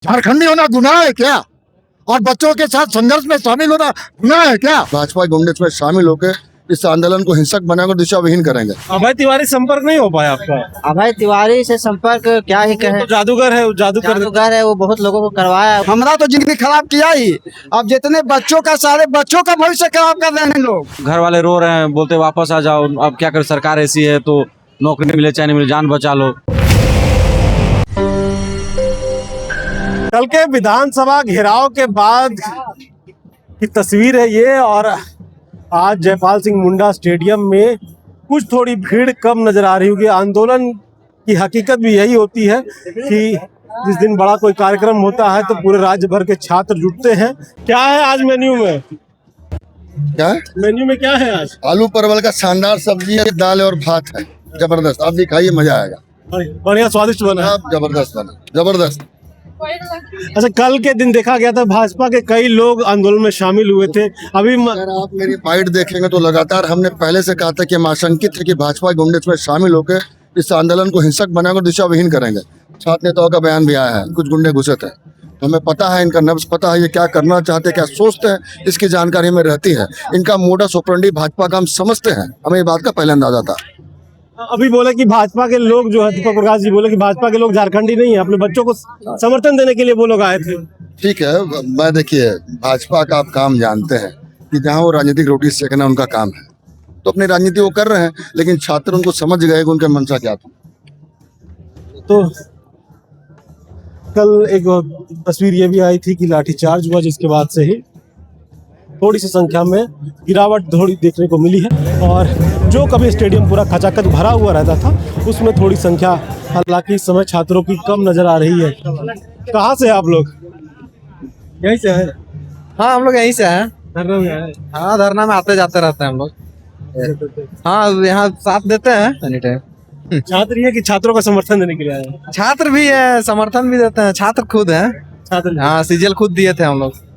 झारखंडी होना गुनाह है क्या? और बच्चों के साथ संघर्ष में शामिल होना गुनाह है क्या? भाजपा गुंडे में शामिल होकर इस आंदोलन को हिंसक बनाकर दिशा विहीन करेंगे। अभय तिवारी संपर्क नहीं हो पाया आपका? अभय तिवारी से संपर्क क्या ही कहे, तो जादूगर है, जादूगर है, वो बहुत लोगों को करवाया। हमारा तो जिंदगी खराब किया ही, अब जितने बच्चों का सारे बच्चों का भविष्य खराब कर रहे हैं लोग। घर वाले रो रहे हैं, बोलते वापस आ जाओ, अब क्या कर, सरकार ऐसी है तो नौकरी मिले चाहे नहीं मिले, जान बचा लो। कल के विधानसभा घेराव के बाद की तस्वीर है ये। और आज जयपाल सिंह मुंडा स्टेडियम में कुछ थोड़ी भीड़ कम नजर आ रही होगी। आंदोलन की हकीकत भी यही होती है कि जिस दिन बड़ा कोई कार्यक्रम होता है तो पूरे राज्य भर के छात्र जुटते हैं। क्या है आज मेन्यू में? क्या मेन्यू में क्या है आज? आलू परवल का शानदार सब्जी है, दाल और भात है, जबरदस्त। आप भी खाइए, मजा आएगा। बढ़िया स्वादिष्ट बना है। जबरदस्त बना, जबरदस्त। अच्छा, कल के दिन देखा गया था भाजपा के कई लोग आंदोलन में शामिल हुए थे। अभी अगर आप मेरी फाइट देखेंगे तो लगातार हमने पहले से कहा था कि हम आशंकित है कि भाजपा गुंडे में शामिल होकर इस आंदोलन को हिंसक बनाकर दिशा विहीन करेंगे। छात्र नेताओं का बयान भी आया है, कुछ गुंडे घुसे थे, तो हमें पता है इनका नब्ज, पता है ये क्या करना चाहते हैं, क्या सोचते हैं, इसकी जानकारी में रहती है। इनका मोडस ऑपरेंडी भाजपा का हम समझते हैं, हमें ये बात का पहले अंदाजा था। अभी बोले कि भाजपा के लोग जो है, दीपक प्रकाश जी बोले कि भाजपा के लोग झारखंडी नहीं है, अपने बच्चों को समर्थन देने के लिए वो लोग आए थे। ठीक है, मैं देखिए भाजपा का आप काम जानते हैं कि जहाँ वो राजनीतिक रोटी सेकना उनका काम है, तो अपनी राजनीति वो कर रहे हैं, लेकिन छात्र उनको समझ गए कि उनके मंशा क्या था। तो कल एक तस्वीर ये भी आई थी कि लाठीचार्ज हुआ, जिसके बाद से ही थोड़ी सी संख्या में गिरावट थोड़ी देखने को मिली है। और जो कभी स्टेडियम पूरा खचाखच भरा हुआ रहता था उसमें थोड़ी संख्या हालांकि इस समय छात्रों की कम नजर आ रही है। कहाँ से आप लोग? यहीं से है? हाँ, हम लोग यहीं से हैं। धरना में आए? हाँ, धरना में आते जाते रहते हैं हम लोग। हाँ, यहाँ साथ देते हैं एनी टाइम। छात्र ही है कि छात्रों का समर्थन देने के लिए आए? छात्र भी है, समर्थन भी देते हैं। छात्र खुद हैं। छात्र? हाँ, सीजल खुद दिए थे हम लोग।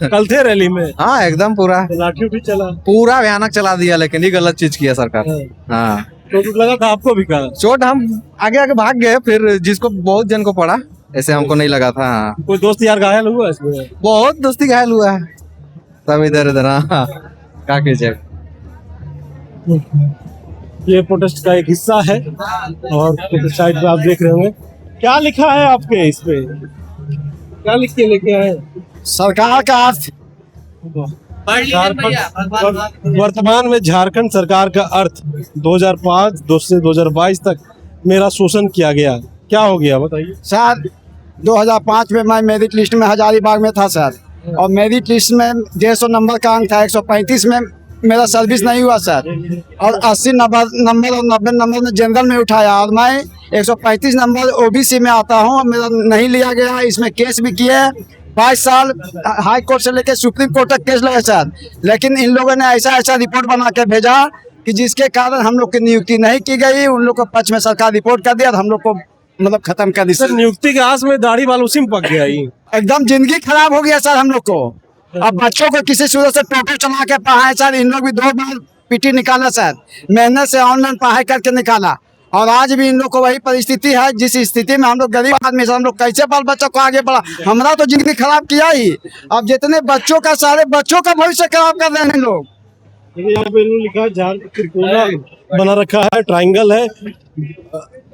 कल थे रैली में? हाँ, एकदम पूरा तो लाठी उठी चला? पूरा भयानक चला दिया, लेकिन ये गलत चीज किया सरकार। हाँ, तो लगा था आपको भी? कहा चोट, हम आगे आगे भाग गए, फिर जिसको बहुत जन को पड़ा, ऐसे हमको नहीं लगा था। हाँ, कोई दोस्त यार घायल हुआ इसमें? बहुत दोस्ती घायल हुआ है सब इधर उधर। हाँ, क्या कीजिए। ये प्रोटेस्ट का एक हिस्सा है और प्रोटेस्ट साइड पे आप देख रहे होंगे। क्या लिखा है आपके इस पे? क्या लिख के लेके आए? सरकार का अर्थ, वर्तमान में झारखंड सरकार का अर्थ 2005 से 2022 तक मेरा शोषण किया गया। क्या हो गया बताइए। सर 2005 में मैं मेरिट लिस्ट में हजारीबाग में था सर, और मेरिट लिस्ट में 150 नंबर का अंक था। 135 में मेरा सर्विस नहीं हुआ सर, और 80 नंबर और 90 नंबर में जनरल में उठाया, और मैं 135 नंबर ओबीसी में आता हूँ, मेरा नहीं लिया गया। इसमें केस भी किए, 22 साल हाई कोर्ट से लेकर सुप्रीम कोर्ट तक केस लगे सर, लेकिन इन लोगों ने ऐसा रिपोर्ट बना के भेजा कि जिसके कारण हम लोग की नियुक्ति नहीं की गई। उन लोग को पक्ष में सरकार रिपोर्ट कर दिया और हम लोग को मतलब खत्म कर दी सर। नियुक्ति के आस में दाढ़ी बाल उसी में पक गया। एकदम जिंदगी खराब हो गया सर हम लोग को। अब बच्चों को किसी सूरत से टोटो चला के पढ़ाए सर, इन लोग भी 2 बार पीटी निकाला सर, मेहनत से ऑनलाइन पढ़ाई करके निकाला, और आज भी इन लोग को वही परिस्थिति है। जिस स्थिति में हम लोग गरीब आदमी से हम लोग कैसे बाल बच्चों को आगे बढ़ा, हमारा तो जिंदगी खराब किया ही, अब जितने बच्चों का सारे बच्चों का भविष्य खराब कर रहे हैं लोग। यहाँ पे लिखा है त्रिकोणा बना रखा है, ट्रायंगल है,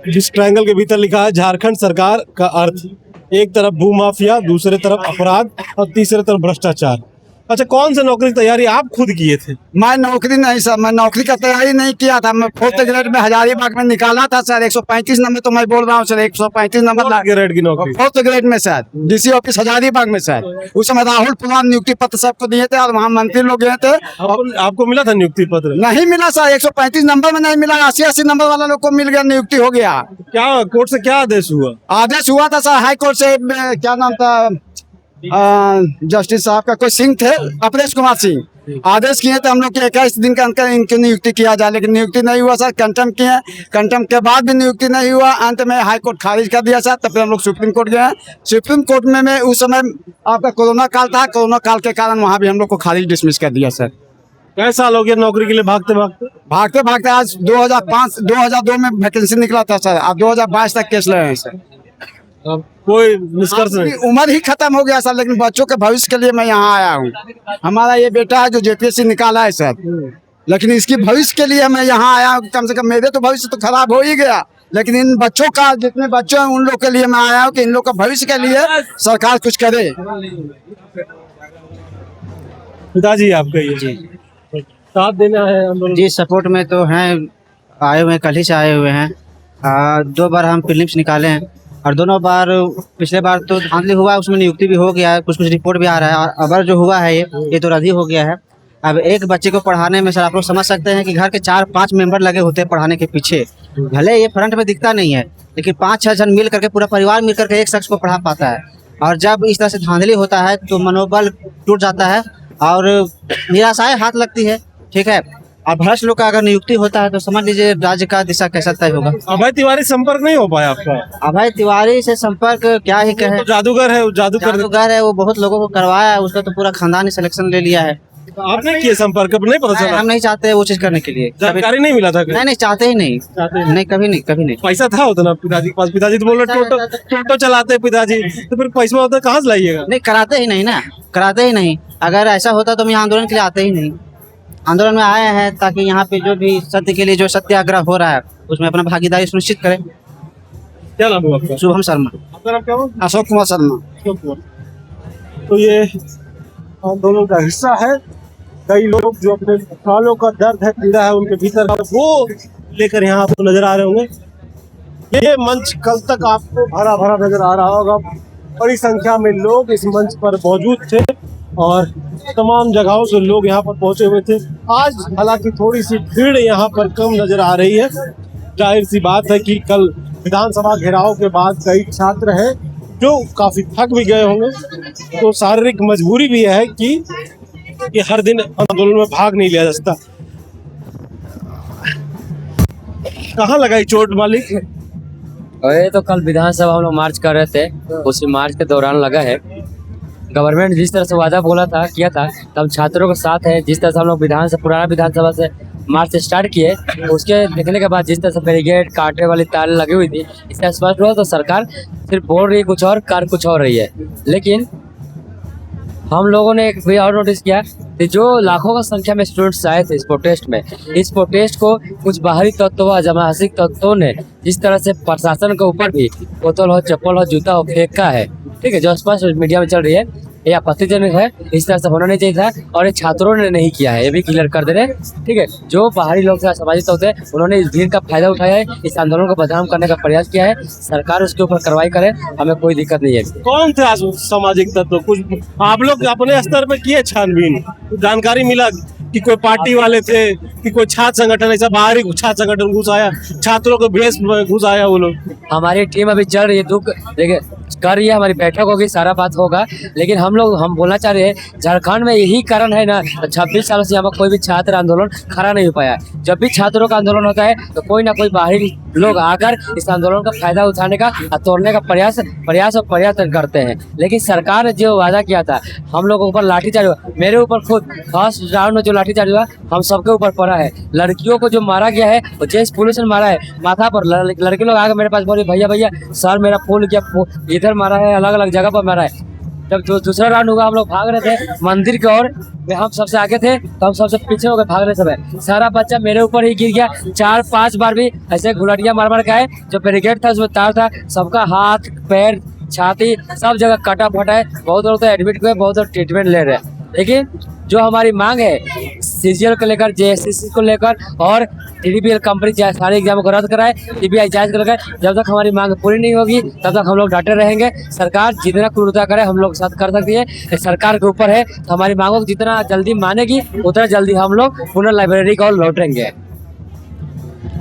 जिस ट्रायंगल के भीतर लिखा है झारखंड सरकार का अर्थ। एक तरफ भूमाफिया, दूसरे तरफ अपराध और तीसरे तरफ भ्रष्टाचार। अच्छा, कौन सा नौकरी की तैयारी आप खुद किए थे? मैं नौकरी नहीं सर, मैं नौकरी का तैयारी नहीं किया था। मैं 4th ग्रेड में हजारीबाग में निकाला था सर। 135 नंबर तो मैं बोल रहा हूँ सर, 135 नंबर ग्रेड की नौकरी? 4th ग्रेड में सर, डीसी ऑफिस हजारीबाग में सर। उस समय राहुल पुरान नियुक्ति पत्र सबको दिए थे, और वहाँ मंत्री लोग गए थे। आपको मिला था नियुक्ति पत्र? नहीं मिला सर, 135 नंबर में नहीं मिला, 80 नंबर वाला लोग को मिल गया, नियुक्ति हो गया। क्या कोर्ट से क्या आदेश हुआ? आदेश हुआ था सर हाई कोर्ट से, क्या नाम था जस्टिस साहब का, कोई सिंह थे, अपरेश कुमार सिंह। आदेश किए थे हम लोग के 21 दिन के अंदर इनकी नियुक्ति किया जाए, लेकिन नियुक्ति नहीं हुआ सर। कंटेम्प्ट किए, कंटेम्प्ट के बाद भी नियुक्ति नहीं हुआ। अंत में हाई कोर्ट खारिज कर दिया सर, तब फिर हम लोग सुप्रीम कोर्ट गए। सुप्रीम कोर्ट में उस समय आपका कोरोना काल था, कोरोना काल के कारण वहाँ भी हम लोग को खारिज डिसमिस कर दिया सर। कैसा साल हो गया नौकरी के लिए भागते भागते? आज 2002 में वैकेंसी निकला था सर, अब 2022 तक केस लगे हैं सर। अब कोई निष्कर्ष नहीं। उम्र ही खत्म हो गया सर, लेकिन बच्चों के भविष्य के लिए मैं यहाँ आया हूँ। हमारा ये बेटा है जो जेपीएससी निकाला है सर, लेकिन इसकी भविष्य के लिए मैं यहाँ आया हूँ। कम से कम मेरे तो भविष्य तो खराब हो ही गया, लेकिन इन बच्चों का, जितने बच्चे हैं उन लोग के लिए मैं आया हूँ कि इन लोग का भविष्य के लिए सरकार कुछ करे। पिताजी आपका ये जी साथ देना है आंदोलन? जी सपोर्ट में तो हैं, आए हुए हैं, कल ही से आए हुए हैं। 2 बार हम प्रीलिम्स निकाले हैं और दोनों बार, पिछले बार तो धांधली हुआ, उसमें नियुक्ति भी हो गया है, कुछ रिपोर्ट भी आ रहा है। और अबर जो हुआ है ये तो रद्द ही हो गया है। अब एक बच्चे को पढ़ाने में सर आप लोग समझ सकते हैं कि घर के 4-5 मेंबर लगे होते हैं पढ़ाने के पीछे। भले ये फ्रंट में दिखता नहीं है, लेकिन 5-6 जन मिल करके, पूरा परिवार मिल करके एक शख्स को पढ़ा पाता है। और जब इस तरह से धांधली होता है तो मनोबल टूट जाता है और निराशाएं हाथ लगती है। ठीक है, और भ्रष्ट लोग का अगर नियुक्ति होता है तो समझ लीजिए राज्य का दिशा कैसा तय होगा। अभय तिवारी संपर्क नहीं हो पाया आपका? अभय तिवारी से संपर्क क्या ही कहे, तो जादूगर है, जादूगर है वो, बहुत लोगों को करवाया है, उसका तो पूरा खानदान ही सिलेक्शन ले लिया है। आपने किया संपर्क? अब नहीं पता चला? हम नहीं चाहते वो चीज करने के लिए, जानकारी नहीं मिला था? नहीं चाहते ही नहीं, नहीं कभी नहीं। पैसा था उतना पिताजी के पास? पिताजी तो बोल रहे टोटो चलाते हैं पिताजी, तो फिर पैसा होता कहाँ से लाइएगा? नहीं, कराते ही नहीं ना, कराते ही नहीं। अगर ऐसा होता तो हम यहाँ आंदोलन के लिए आते ही नहीं। आंदोलन में आए हैं ताकि यहाँ पे जो भी सत्य के लिए जो सत्याग्रह हो रहा है उसमें अपना भागीदारी सुनिश्चित करें। क्या नाम हुआ आपका? शुभम शर्मा। आपका नाम क्या हुआ? अशोक कुमार शर्मा। तो ये आंदोलन का हिस्सा है। कई लोग जो अपने सालों का दर्द है, पीड़ा है उनके भीतर, वो लेकर यहाँ आपको नजर आ रहे होंगे। ये मंच कल तक आपको भरा भरा नजर आ रहा होगा। बड़ी संख्या में लोग इस मंच पर मौजूद थे और तमाम जगहों से लोग यहाँ पर पहुंचे हुए थे। आज हालांकि थोड़ी सी भीड़ यहाँ पर कम नजर आ रही है। जाहिर सी बात है कि कल विधानसभा घेराव के बाद कई छात्र हैं जो काफी थक भी गए होंगे, तो शारीरिक मजबूरी भी है कि हर दिन आंदोलन में भाग नहीं लिया जा सकता। कहाँ लगाई चोट मालिक? ये तो कल विधानसभा हम लोग मार्च कर रहे थे, उसी मार्च के दौरान लगा है। गवर्नमेंट जिस तरह से वादा किया था तो हम छात्रों के साथ हैं। जिस तरह से हम लोग पुराना विधानसभा से मार्च स्टार्ट किए, उसके देखने के बाद जिस तरह से बैरिकेड काटने वाली तारें लगी हुई थी, इससे स्पष्ट हुआ तो सरकार सिर्फ बोल रही है कुछ और, कर कुछ और रही है। लेकिन हम लोगों ने एक भी और नोटिस किया कि जो लाखों का संख्या में स्टूडेंट्स आए थे इस प्रोटेस्ट को कुछ बाहरी तत्वों, अजमासिक तत्वों ने जिस तरह से प्रशासन के ऊपर भी बोतल हो, चप्पल हो, जूता हो फेंका है, ठीक है, जो स्पष्ट मीडिया में चल रही है, ये आपत्तिजनक है। इस तरह से होना नहीं चाहिए था और ये छात्रों ने नहीं किया है, ये भी क्लियर कर दे रहे हैं। ठीक है, जो बाहरी लोग सामाजिक होते हैं उन्होंने इस भीड़ का फायदा उठाया है, इस आंदोलन को बदनाम करने का प्रयास किया है। सरकार उसके ऊपर कार्रवाई करे, हमें कोई दिक्कत नहीं है। कौन थे सामाजिक तत्व? कुछ आप लोग अपने स्तर पे किए छानबीन? जानकारी मिला कि कोई पार्टी वाले थे कि कोई छात्र संगठन, ऐसा बाहरी छात्र संगठन घुस आया, छात्रों के भेष में घुस आया वो लोग? हमारी टीम अभी चल रही है, दुख देखिए कर रही है, हमारी बैठक होगी, सारा बात होगा। लेकिन हम बोलना चाह रहे हैं, झारखंड में यही कारण है ना, 26 सालों से यहाँ पर कोई भी छात्र आंदोलन खड़ा नहीं हो पाया। जब भी छात्रों का आंदोलन होता है तो कोई ना कोई बाहरी लोग आकर इस आंदोलन का फायदा उठाने का, तोड़ने का प्रयास और प्रयत्न करते हैं। लेकिन सरकार ने जो वादा किया था, हम लोगों के ऊपर लाठीचार्ज हुआ, मेरे ऊपर खुद फर्स्ट राउंड में जो लाठीचार्ज हुआ हम सबके ऊपर पड़ा है। लड़कियों को जो मारा गया है वो जेस पुलिस ने मारा है, माथा पर। लड़के लोग आगे मेरे पास बोले भैया सर मेरा फूल किया, इधर मारा है, अलग अलग जगह पर मारा है। जब दूसरा राउंड हुआ हम लोग भाग रहे थे मंदिर की ओर, हम सबसे आगे थे तो हम सबसे पीछे हो गए भागने समय। सारा बच्चा मेरे ऊपर ही गिर गया, 4-5 बार भी ऐसे गुलटियां मार के आए। जो बैरिकेड था उसमें तार था, सबका हाथ पैर छाती सब जगह कटा फटा है। बहुत लोग तो एडमिट हुए, बहुत लोग ट्रीटमेंट ले रहे हैं। लेकिन जो हमारी मांग है सीजीएल को लेकर, जेएसएससी को लेकर और टीडीपीएल कंपनी सारे एग्जाम को रद्द कराए, सीबीआई जांच को लेकर, जब तक हमारी मांग पूरी नहीं होगी तब तक हम लोग डटे रहेंगे। सरकार जितना क्रूरता करे हम लोग साथ कर सकती है, सरकार के ऊपर है। तो हमारी मांगों को जितना जल्दी मानेगी उतना जल्दी हम लोग पुनः लाइब्रेरी को लौटेंगे।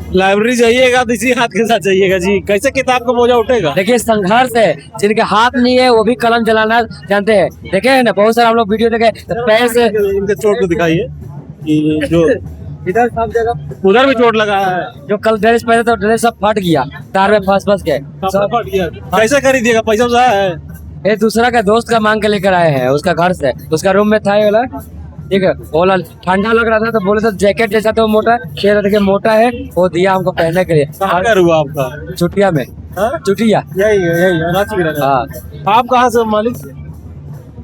लाइब्रेरी जाइएगा तो इसी हाथ के साथ जाइएगा जी, कैसे किताब का बोझा उठेगा? देखिए संघर्ष है, जिनके हाथ नहीं है वो भी कलम चलाना जानते हैं। देखे ना बहुत सारे हम लोग वीडियो देखे, पैर से इनके चोट को दिखाइए कि जो इधर सब जगह उधर भी चोट लगा है। जो कल ड्रेस पहने तो ड्रेस सब फट गया, तार में फंस के सब फट गया। कैसे खरीदिएगा? पैसा वैसा है? ये दूसरा का दोस्त का मांग के लेकर आए हैं, उसका घर से, उसका रूम में था ये वाला, ठीक है, बोला ठंडा लग रहा था तो बोले तो जैकेट जैसा तो मोटा शेर देखिए मोटा है, वो दिया हमको पहनने के लिए। कहाँ घर हुआ आपका? छुट्टिया में, हाँ? छुट्टिया। यही रांची में रहता हाँ, है। आप कहाँ से हो मालिक?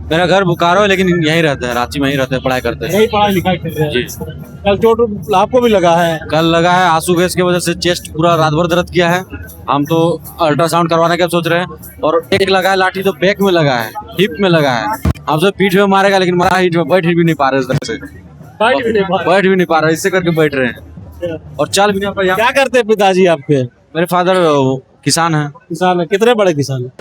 मेरा घर बोकारो है, लेकिन यहीं रहते हैं, रांची में ही रहते हैं, पढ़ाई करते हैं। यही पढ़ाई लिखाई कर रहे जी। हैं। कल चोट आपको भी लगा है? कल लगा है, आंसू गैस की वजह से चेस्ट पूरा रात भर दर्द किया है। हम तो अल्ट्रासाउंड करवाने का सोच रहे हैं। और एक लगा है लाठी तो बैक में लगा है, हिप में लगा है। हमसे पीठ में मारेगा, लेकिन मारा हिट में बैठ भी नहीं पा रहे इस तरह से, बैठ भी नहीं पा रहे, इससे करके बैठ रहे हैं और चल भी नहीं पा रहे। क्या करते हैं पिताजी आपके? मेरे फादर किसान हैं। किसान है? कितने बड़े किसान है?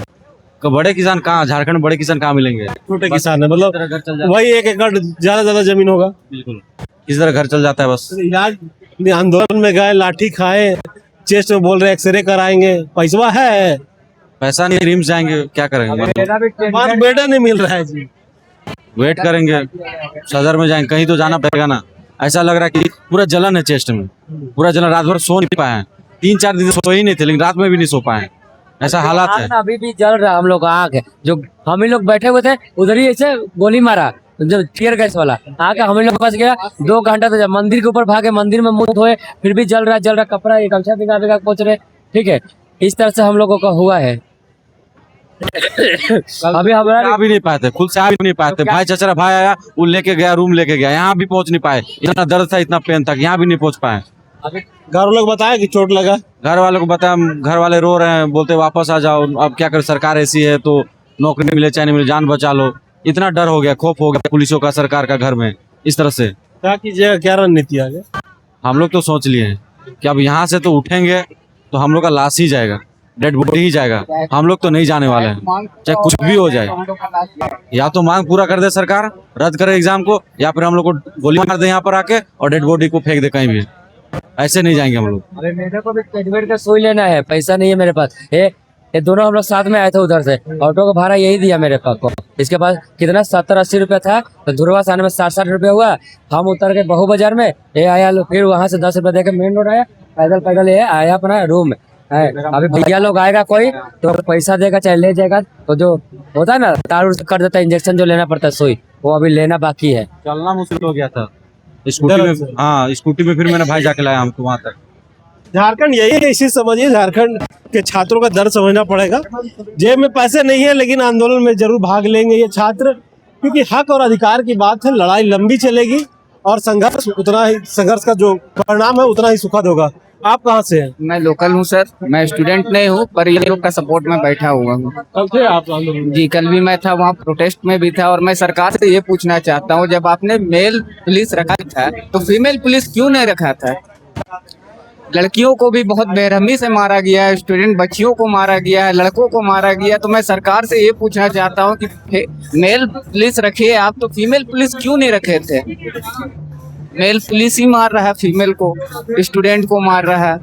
बड़े किसान कहाँ, झारखंड में बड़े किसान कहाँ मिलेंगे? छोटे किसान है, मतलब घर चल जाता वही 1 एकड़ ज्यादा जमीन होगा। है, बिल्कुल किस तरह घर चल जाता है बस। इलाज आंदोलन में गए, लाठी खाए, चेस्ट में बोल रहे एक्सरे कराएंगे, पैसा है? पैसा नहीं, रिम्स जाएंगे, क्या करेंगे? बात बेटा नहीं मिल रहा है जी। वेट करेंगे, सदर में जाएंगे, कहीं तो जाना पड़ेगा ना। ऐसा लग रहा है कि पूरा जलन है चेस्ट में, पूरा जलन, रात भर सो नहीं पाए हैं, 3-4 दिन सो ही नहीं थे, लेकिन रात में भी नहीं सो पाए, ऐसा हालात है। अभी भी जल रहा हम लोग आँख है, जो हम ही लोग बैठे हुए थे उधर ही ऐसे गोली मारा, जब टीयर गैस वाला आके हम लोग बच गया। 2 घंटा तो जब मंदिर के ऊपर भागे, मंदिर में मुंह धोए, फिर भी जल रहा कपड़ा गमछा भिगा पहुंच रहे। ठीक है, इस तरह से हम लोगों का हुआ है। अभी हमारा आ भी नहीं पाते, खुद से आ भी नहीं पाते। भाई चचरा भाई आया, वो लेके गया, रूम लेके गया, यहाँ भी पहुंच नहीं पाए। इतना दर्द था, इतना पेन था, यहाँ भी नहीं पहुंच पाए। घर लोग बताया कि चोट लगा? घर वालों को बताया, घर वाले रो रहे हैं, बोलते वापस आ जाओ, अब क्या करे, सरकार ऐसी है तो नौकरी नहीं मिले चाहे नहीं मिले, जान बचा लो। इतना डर हो गया, खौफ हो गया पुलिसों का, सरकार का घर में इस तरह से। क्या कीजिएगा, क्या रणनीति आगे? हम लोग तो सोच लिए हैं कि अब यहाँ से तो उठेंगे तो हम लोग का लाश ही जाएगा, डेड बॉडी ही जाएगा, हम लोग तो नहीं जाने वाले हैं, चाहे कुछ भी हो जाए। या तो मांग पूरा कर दे सरकार, रद्द करे एग्जाम को, या फिर हम लोग को गोली मार दे यहाँ पर आके और डेड बॉडी को फेंक दे कहीं भी। ऐसे नहीं जाएंगे हम लोग। अरे मेरे को भी कैडबेट का सुई लेना है, पैसा नहीं है मेरे पास। ये दोनों हम लोग साथ में आए थे उधर से, ऑटो का भाड़ा यही दिया मेरे पास को। इसके पास कितना 70-80 रुपया था, तो धुरवा से आने में 60-60 रुपया हुआ। हम उतर के बहु बाजार में, ये आया, फिर वहाँ से 10 रुपया दे के मेन रोड आया, पैदल ये आया अपना रूम है। अभी भैया लोग आएगा कोई तो पैसा देगा चाहे ले जाएगा, तो जो होता है ना तार कर देता है, इंजेक्शन जो लेना पड़ता है सुई, वो अभी लेना बाकी है। चलना मुश्किल हो गया था स्कूटी में। हाँ, स्कूटी में फिर मैंने भाई जाके लाया हमको वहाँ तक। झारखंड यही है, इसी समझिए झारखंड के छात्रों का दर्द समझना पड़ेगा। जेब में पैसे नहीं है, लेकिन आंदोलन में जरूर भाग लेंगे ये छात्र, क्योंकि हक और अधिकार की बात है। लड़ाई लंबी चलेगी और संघर्ष का जो परिणाम है उतना ही सुखद होगा। आप कहाँ से हैं? मैं लोकल हूँ सर, मैं स्टूडेंट नहीं हूँ, पर ये लोग का सपोर्ट में बैठा हुआ हूँ। कल थे आप आंदोलन में? जी, कल भी मैं था वहाँ, प्रोटेस्ट में भी था। और मैं सरकार से ये पूछना चाहता हूँ, जब आपने मेल पुलिस रखा था तो फीमेल पुलिस क्यों नहीं रखा था? लड़कियों को भी बहुत बेरहमी से मारा गया है, स्टूडेंट बच्चियों को मारा गया है, लड़कों को मारा गया। तो मैं सरकार से ये पूछना चाहता हूँ कि मेल पुलिस रखिए आप, तो फीमेल पुलिस क्यों नहीं रखे थे? मेल पुलिस ही मार रहा है फीमेल को, स्टूडेंट को मार रहा है,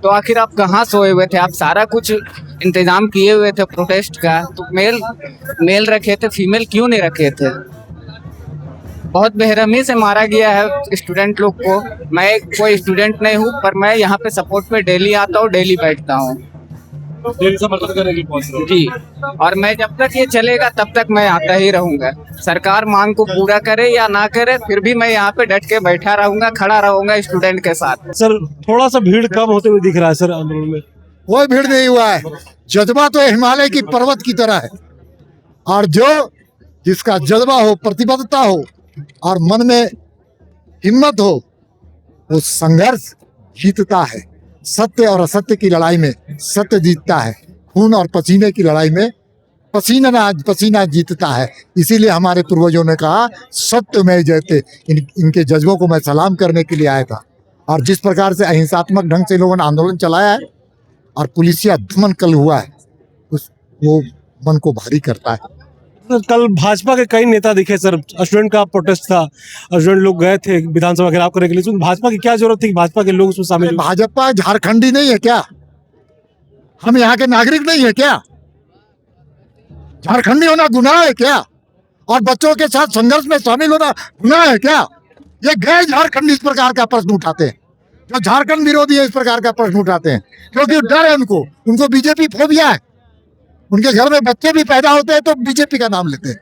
तो आखिर आप कहाँ सोए हुए थे? आप सारा कुछ इंतजाम किए हुए थे प्रोटेस्ट का, तो मेल रखे थे, फीमेल क्यों नहीं रखे थे? बहुत बेरहमी से मारा गया है स्टूडेंट लोग को। मैं कोई स्टूडेंट नहीं हूँ, पर मैं यहाँ पे सपोर्ट पे डेली आता हूँ, डेली बैठता हूँ जी। और मैं जब तक ये चलेगा तब तक मैं आता ही रहूंगा। सरकार मांग को पूरा करे या ना करे, फिर भी मैं यहाँ पे डट के बैठा रहूंगा, खड़ा रहूंगा स्टूडेंट के साथ। सर थोड़ा सा भीड़ कम होते हुए दिख रहा है सर आंदोलन में। कोई भीड़ नहीं हुआ है, जज्बा तो हिमालय की पर्वत की तरह है, और जिसका जज्बा हो, प्रतिबद्धता हो और मन में हिम्मत हो, वो संघर्ष जीतता है। सत्य और असत्य की लड़ाई में सत्य जीतता है, खून और पसीने की लड़ाई में पसीना जीतता है। इसीलिए हमारे पूर्वजों ने कहा सत्य में जयते। इनके जज्बों को मैं सलाम करने के लिए आया था। और जिस प्रकार से अहिंसात्मक ढंग से लोगों ने आंदोलन चलाया है और पुलिसिया दमन कल हुआ है, वो मन को भारी करता है। कल भाजपा के कई नेता दिखे सर, स्टूडेंट का प्रोटेस्ट था, स्टूडेंट लोग गए थे विधानसभा घेराव करने के लिए। उसमें भाजपा की क्या जरूरत थी कि भाजपा के लोग उसमें शामिल हुए? भाजपा झारखंडी नहीं है क्या? हम यहाँ के नागरिक नहीं है क्या? झारखंडी होना गुनाह है क्या? और बच्चों के साथ संघर्ष में शामिल होना गुनाह है क्या? ये गैर झारखंडी इस प्रकार का प्रश्न उठाते हैं, जो झारखंड विरोधी है इस प्रकार का प्रश्न उठाते हैं, क्योंकि डर है उनको बीजेपी फोबिया है। उनके घर में बच्चे भी पैदा होते हैं तो बीजेपी का नाम लेते हैं।